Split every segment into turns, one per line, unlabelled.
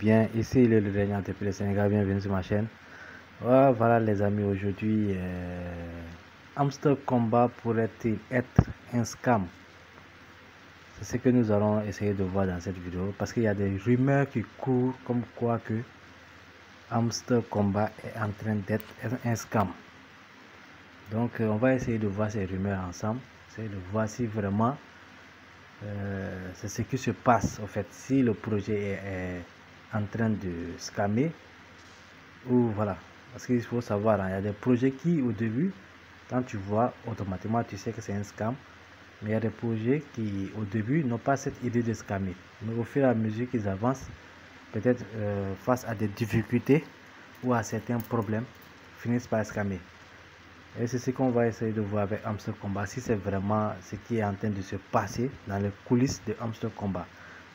bien? Ici le dernier TP Sénégal, bienvenue sur ma chaîne. Voilà les amis, aujourd'hui, Hamster Combat pourrait-il être un scam? C'est ce que nous allons essayer de voir dans cette vidéo, parce qu'il y a des rumeurs qui courent comme quoi que Hamster Combat est en train d'être un scam. Donc on va essayer de voir ces rumeurs ensemble, essayer de voir si vraiment c'est ce qui se passe en fait, si le projet est en train de scammer ou voilà. Parce qu'il faut savoir, il y a des projets qui au début, quand tu vois automatiquement tu sais que c'est un scam, mais il y a des projets qui au début n'ont pas cette idée de scammer, mais au fur et à mesure qu'ils avancent, peut-être face à des difficultés ou à certains problèmes, finissent par scammer. Et c'est ce qu'on va essayer de voir avec Hamster Combat, si c'est vraiment ce qui est en train de se passer dans les coulisses de Hamster Combat.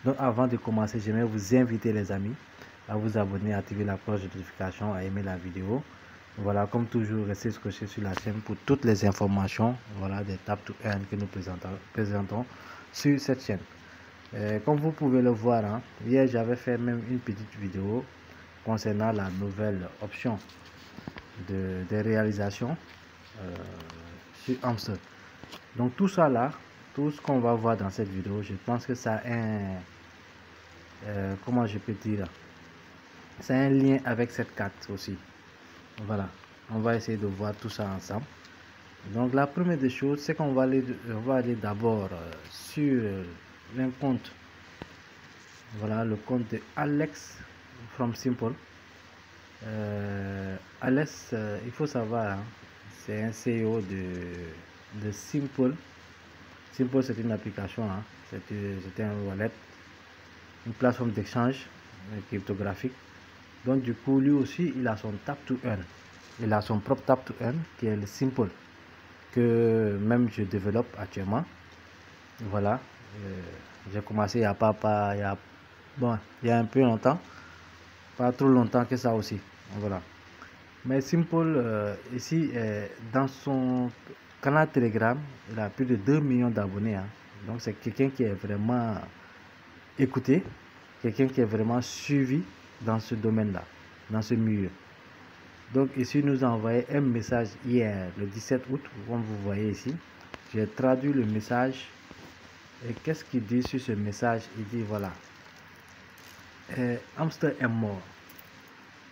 Donc avant de commencer, j'aimerais vous inviter les amis à vous abonner, à activer la cloche de notification, à aimer la vidéo. Voilà, comme toujours, restez scotchés sur la chaîne pour toutes les informations, voilà, des Tap to Earn que nous présentons sur cette chaîne. Comme vous pouvez le voir, hein, hier j'avais fait même une petite vidéo concernant la nouvelle option des réalisations sur Hamster. Donc tout ça là, tout ce qu'on va voir dans cette vidéo, je pense que ça a un comment je peux dire, c'est un lien avec cette carte aussi. Voilà, on va essayer de voir tout ça ensemble. Donc la première des choses, c'est qu'on va aller d'abord sur un compte, voilà, le compte de Alex from Simple. Alex, il faut savoir, hein, c'est un CEO de Simple. Simple, c'est une application, hein, c'est un wallet, une plateforme d'échange cryptographique. Donc du coup, lui aussi, il a son Tap to Earn. Il a son propre Tap to Earn qui est le Simple, que même je développe actuellement. Voilà, j'ai commencé il y a il y a un peu longtemps, pas trop longtemps que ça aussi. Voilà. Mais Simple, ici, dans son canal Telegram, il a plus de 2 millions d'abonnés. Hein. Donc c'est quelqu'un qui est vraiment écouté, quelqu'un qui est vraiment suivi dans ce domaine-là, dans ce milieu. Donc ici, nous a envoyé un message hier, le 17 août, comme vous voyez ici. J'ai traduit le message. Et qu'est-ce qu'il dit sur ce message? Il dit voilà, Hamster est mort.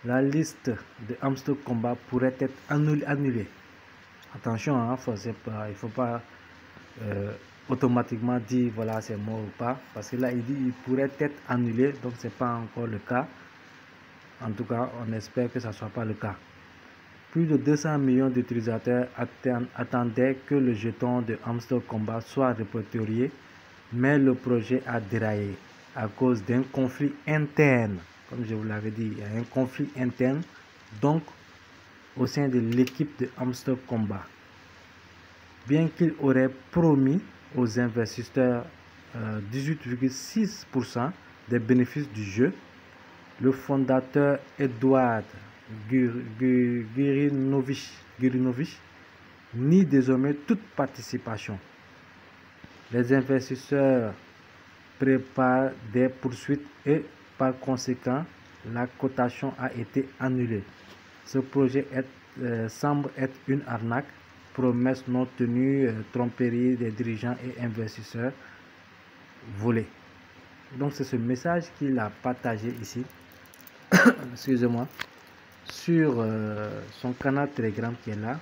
La liste de Hamster Combat pourrait être annulée. Attention, hein, il ne faut pas automatiquement dire voilà c'est mort ou pas, parce que là il dit il pourrait être annulé, donc c'est pas encore le cas. En tout cas, on espère que ça ne soit pas le cas. Plus de 200 millions d'utilisateurs attendaient que le jeton de Hamster Combat soit répertorié, mais le projet a déraillé à cause d'un conflit interne. Comme je vous l'avais dit, il y a un conflit interne, donc au sein de l'équipe de Hamster Combat. Bien qu'il aurait promis aux investisseurs 18,6% des bénéfices du jeu, le fondateur Edward Gurinovich nie désormais toute participation. Les investisseurs préparent des poursuites et par conséquent, la cotation a été annulée. Ce projet semble être une arnaque, promesse non tenue, tromperie des dirigeants et investisseurs volés. Donc c'est ce message qu'il a partagé ici, excusez-moi, sur son canal Telegram qui est là.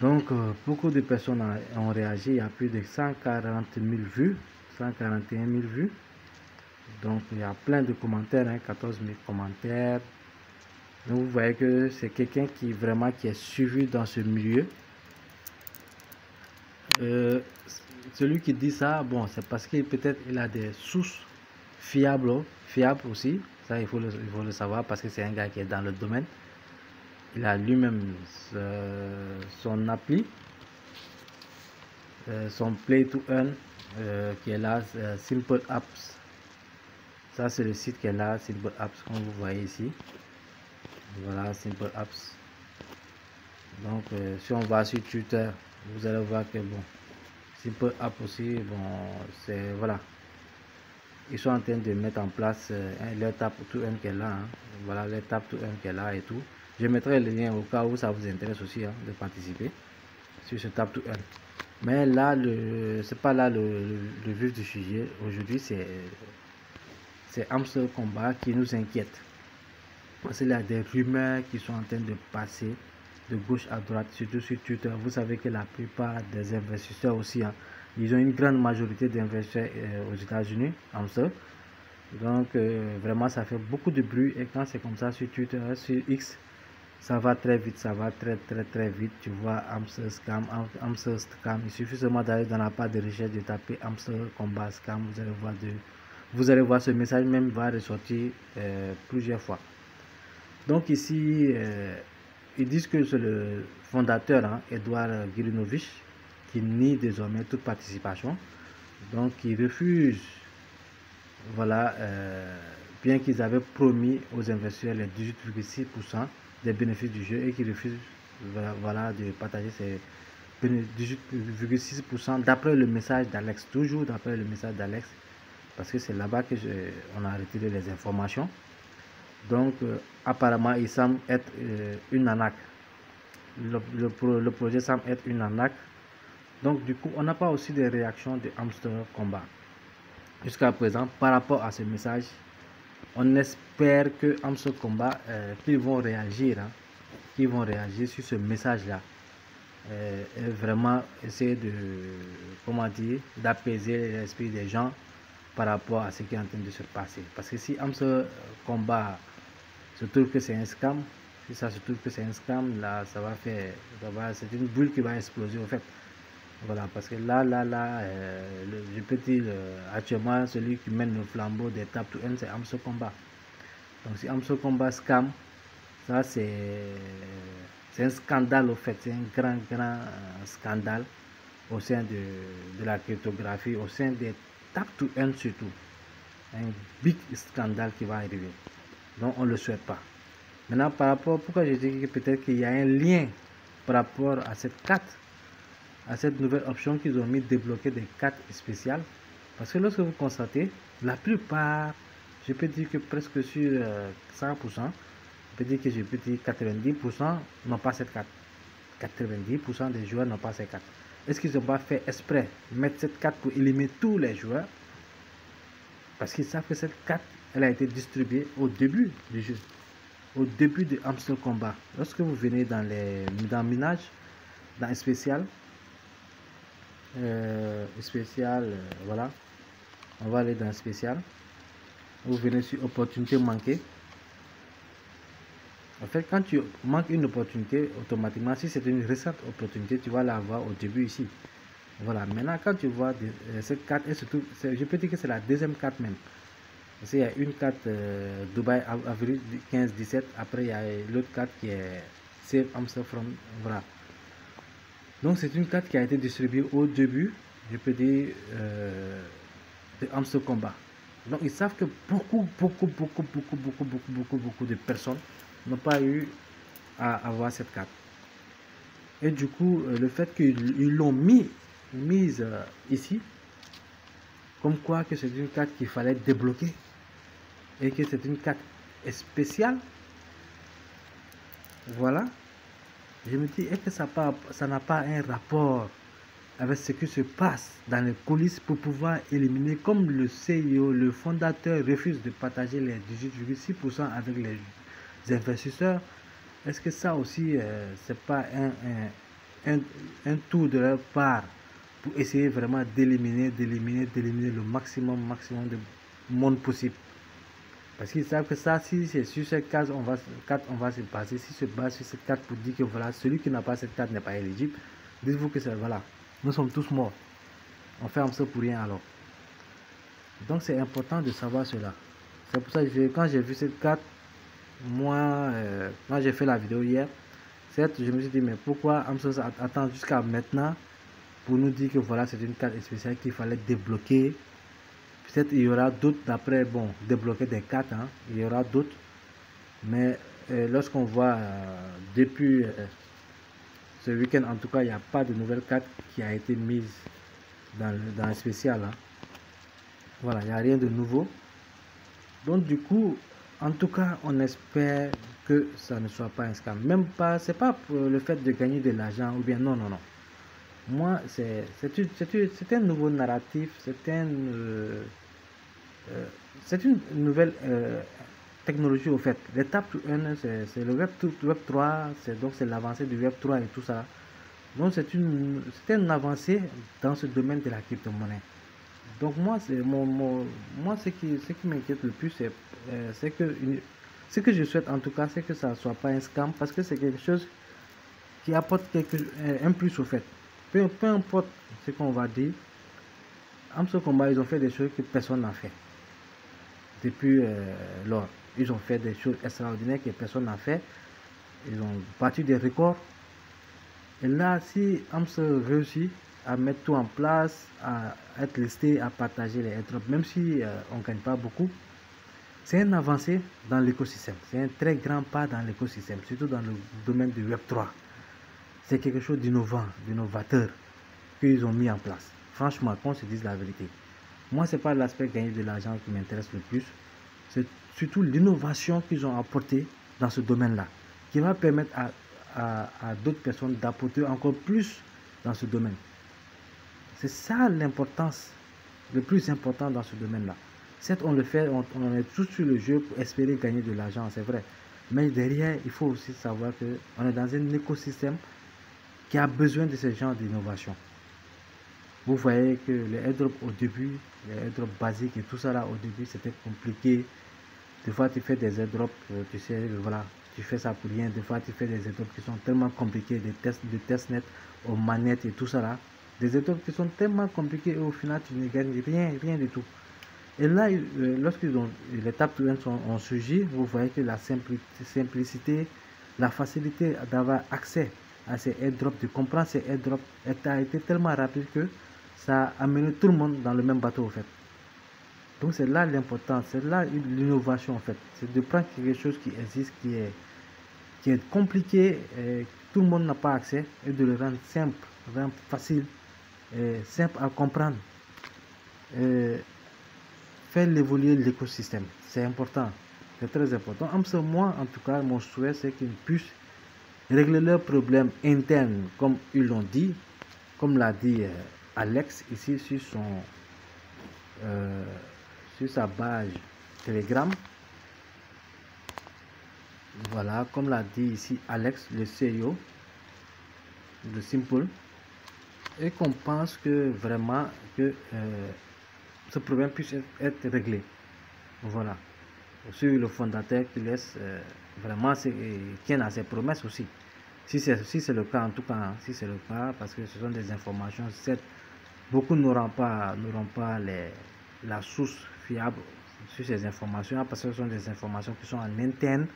Donc beaucoup de personnes ont réagi, il y a plus de 140 000 vues, 141 000 vues. Donc il y a plein de commentaires, hein, 14 000 commentaires. Donc vous voyez que c'est quelqu'un qui vraiment qui est suivi dans ce milieu. Celui qui dit ça, bon, c'est parce que peut-être il a des sources fiables aussi. Ça il faut le savoir, parce que c'est un gars qui est dans le domaine. Il a lui-même son appli, son Play to Earn qui est là, Simple Apps. Ça c'est le site qui est là, Simple Apps, comme vous voyez ici. Voilà, Simple Apps. Donc si on va sur Twitter, vous allez voir que bon, Simple App aussi, bon, c'est voilà. ils sont en train de mettre en place leur tap to earn qui est là. Voilà, leur tap to earn qui est là et tout. Je mettrai le lien au cas où ça vous intéresse aussi de participer sur ce tap to earn. Mais là, c'est pas là le vif du sujet. Aujourd'hui, c'est Hamster Komba qui nous inquiète. Parce qu'il y a des rumeurs qui sont en train de passer de gauche à droite, surtout sur Twitter. Vous savez que la plupart des investisseurs aussi, ils ont une grande majorité d'investisseurs aux États-Unis, Hamster. Donc, vraiment, ça fait beaucoup de bruit. Et quand c'est comme ça sur Twitter, sur X, ça va très vite, ça va très vite. Tu vois Hamster Scam, Hamster Scam. Il suffit seulement d'aller dans la page de recherche, de taper Hamster Komba Scam. Vous allez voir ce message même va ressortir plusieurs fois. Donc ici, ils disent que c'est le fondateur, Edouard Girinovich, qui nie désormais toute participation. Donc il refuse, voilà, bien qu'ils avaient promis aux investisseurs les 18,6% des bénéfices du jeu et qu'ils refusent, voilà, de partager ces 18,6% d'après le message d'Alex, toujours d'après le message d'Alex, parce que c'est là-bas que on a retiré les informations. Donc, apparemment, il semble être une arnaque. Le projet semble être une arnaque. Donc, du coup, on n'a pas aussi des réactions de Hamster Komba. Jusqu'à présent, par rapport à ce message, on espère que Hamster Komba, qu'ils vont réagir sur ce message-là. Et vraiment essayer de, comment dire, d'apaiser l'esprit des gens par rapport à ce qui est en train de se passer. Parce que si Hamster Komba se trouve que c'est un scam, si ça se trouve que c'est un scam, là, c'est une bulle qui va exploser, en fait. Voilà, parce que là, je peux dire, actuellement, celui qui mène le flambeau des tap to earn, c'est Hamster Komba. Donc, si Hamster Komba scam, ça, c'est un scandale, au fait. C'est un grand scandale au sein de la cryptographie, au sein des tap to earn surtout. Un big scandale qui va arriver. Donc on ne le souhaite pas. Maintenant, par rapport, pourquoi je dis que peut-être qu'il y a un lien par rapport à cette carte, à cette nouvelle option qu'ils ont mis, débloquer des cartes spéciales. Parce que lorsque vous constatez, la plupart, je peux dire que presque sur 100%, je peux dire que 90% n'ont pas cette carte. 90% des joueurs n'ont pas cette carte. Est-ce qu'ils n'ont pas fait exprès mettre cette carte pour éliminer tous les joueurs? Parce qu'ils savent que cette carte, elle a été distribuée au début du jeu, au début de Hamster Komba. Lorsque vous venez dans Minage, dans spécial, voilà, on va aller dans spécial. Vous venez sur opportunité manquée. En fait, quand tu manques une opportunité, automatiquement, si c'est une récente opportunité, tu vas l'avoir au début ici. Voilà, maintenant quand tu vois cette carte, et surtout, je peux dire que c'est la deuxième carte même. Parce qu'il y a une carte Dubaï avril 15-17, après il y a l'autre carte qui est Save Hamster From. Voilà. Donc c'est une carte qui a été distribuée au début, je peux dire, de Hamster Komba. Donc ils savent que beaucoup de personnes n'ont pas eu à avoir cette carte. Et du coup, le fait qu'ils l'ont mise ici, comme quoi que c'est une carte qu'il fallait débloquer et que c'est une carte spéciale, voilà, je me dis, est-ce que ça n'a pas un rapport avec ce qui se passe dans les coulisses pour pouvoir éliminer, comme le CEO, le fondateur refuse de partager les 18,6% avec les investisseurs? Est-ce que ça aussi, c'est pas un tour de leur part pour essayer vraiment d'éliminer le maximum de monde possible? Parce qu'ils savent que ça, si c'est sur cette carte, on va se passer. Si se base sur cette carte pour dire que voilà, celui qui n'a pas cette carte n'est pas éligible, dites-vous que c'est, voilà, nous sommes tous morts. On fait ça pour rien alors. Donc c'est important de savoir cela. C'est pour ça que quand j'ai vu cette carte, moi, quand j'ai fait la vidéo hier, certes, je me suis dit, mais pourquoi Hamster attend jusqu'à maintenant pour nous dire que voilà, c'est une carte spéciale qu'il fallait débloquer? Peut-être il y aura d'autres d'après, bon, débloquer des cartes, il y aura d'autres. Mais lorsqu'on voit depuis ce week-end, en tout cas, il n'y a pas de nouvelle carte qui a été mise dans le spécial. Voilà, il n'y a rien de nouveau. Donc du coup, en tout cas, on espère que ça ne soit pas un scam. Même pas, c'est pas pour le fait de gagner de l'argent ou bien non, non, non. Moi, c'est un nouveau narratif, c'est une nouvelle technologie au fait. L'étape 1, c'est le web 3, c'est l'avancée du web 3 et tout ça. Donc c'est une avancée dans ce domaine de la crypto-monnaie. Donc moi, moi ce qui m'inquiète le plus, c'est que ce que je souhaite en tout cas, c'est que ça ne soit pas un scam parce que c'est quelque chose qui apporte un plus au fait. Peu importe ce qu'on va dire, en ce combat, ils ont fait des choses que personne n'a fait depuis lors. Ils ont fait des choses extraordinaires que personne n'a fait. Ils ont battu des records. Et là, si AMS réussit à mettre tout en place, à être listé, à partager les airdrops, même si on ne gagne pas beaucoup, c'est une avancée dans l'écosystème. C'est un très grand pas dans l'écosystème, surtout dans le domaine du Web 3. C'est quelque chose d'innovant, d'innovateur qu'ils ont mis en place. Franchement, qu'on se dise la vérité. Moi, ce n'est pas l'aspect gagner de l'argent qui m'intéresse le plus. C'est surtout l'innovation qu'ils ont apportée dans ce domaine-là, qui va permettre à d'autres personnes d'apporter encore plus dans ce domaine. C'est ça l'importance, le plus important dans ce domaine-là. Certes, on le fait, on est tous sur le jeu pour espérer gagner de l'argent, c'est vrai. Mais derrière, il faut aussi savoir qu'on est dans un écosystème qui a besoin de ce genre d'innovation. Vous voyez que les airdrops au début, les airdrops basiques et tout ça là, au début, c'était compliqué. Des fois, tu fais des airdrops, tu sais, voilà, tu fais ça pour rien. Des fois, tu fais des airdrops qui sont tellement compliqués, des tests de testnet aux manettes et tout ça là. Des airdrops qui sont tellement compliqués et au final, tu ne gagnes rien du tout. Et là, lorsqu'ils ont les Tap to Earn ont surgi, vous voyez que la simplicité, la facilité d'avoir accès à ces airdrops, de comprendre ces airdrops, a été tellement rapide que ça a amené tout le monde dans le même bateau en fait. Donc c'est là l'importance, c'est là l'innovation en fait. C'est de prendre quelque chose qui existe, qui est compliqué, et tout le monde n'a pas accès, et de le rendre simple, rendre facile, et simple à comprendre. Et faire évoluer l'écosystème, c'est important, c'est très important. Moi, en tout cas, mon souhait, c'est qu'ils puissent régler leurs problèmes internes, comme ils l'ont dit, comme l'a dit Alex ici sur sa page Telegram. Voilà, comme l'a dit ici Alex, le CEO de Simple, et qu'on pense que vraiment que ce problème puisse être réglé. Voilà. Sur le fondateur qui laisse vraiment tienne à ses promesses aussi. Si c'est le cas, en tout cas, hein, si c'est le cas, parce que ce sont des informations, certes, beaucoup n'auront pas la source fiable sur ces informations, parce que ce sont des informations qui sont en interne.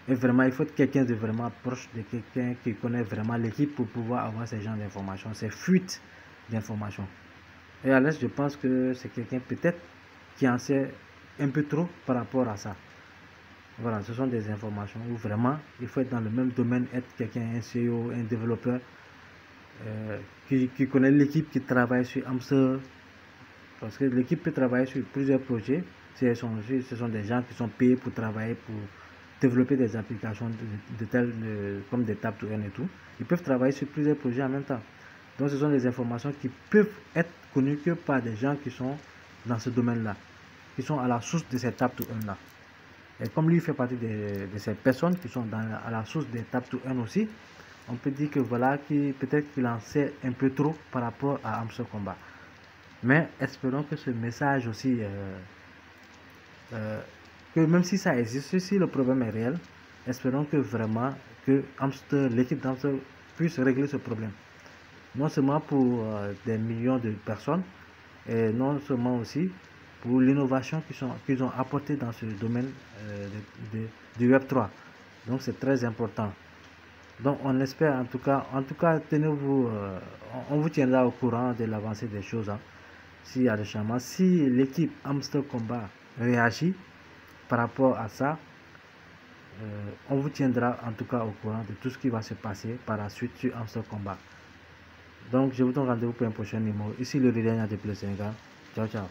Et vraiment, il faut être quelqu'un de vraiment proche de quelqu'un qui connaît vraiment l'équipe pour pouvoir avoir ce genre d'informations, ces fuites d'informations. Et à l'aise, je pense que c'est quelqu'un peut-être qui en sait un peu trop par rapport à ça. Voilà, ce sont des informations où vraiment il faut être dans le même domaine, être quelqu'un, un CEO, un développeur qui connaît l'équipe qui travaille sur Hamster. Parce que l'équipe peut travailler sur plusieurs projets. Ce sont des gens qui sont payés pour travailler, pour développer des applications comme des Tap to Earn et tout. Ils peuvent travailler sur plusieurs projets en même temps. Donc ce sont des informations qui peuvent être connues que par des gens qui sont dans ce domaine-là, qui sont à la source de ces Tap to Earn là. Et comme lui fait partie de ces personnes qui sont à la source des Tap to Earn aussi, on peut dire que voilà, peut-être qu'il en sait un peu trop par rapport à Hamster Combat. Mais espérons que ce message aussi, que même si ça existe, si le problème est réel, espérons que vraiment que l'équipe d'Hamster puisse régler ce problème. Non seulement pour des millions de personnes, et non seulement aussi pour l'innovation qu'ils ont apporté dans ce domaine du Web 3. Donc c'est très important. Donc on espère en tout cas tenez-vous, on vous tiendra au courant de l'avancée des choses. Hein. S'il y a des changements, si l'équipe Hamster Combat réagit par rapport à ça, on vous tiendra en tout cas au courant de tout ce qui va se passer par la suite sur Hamster Combat. Donc je vous donne rendez-vous pour un prochain numéro. Ici le Rilène de Sénégal. Ciao ciao.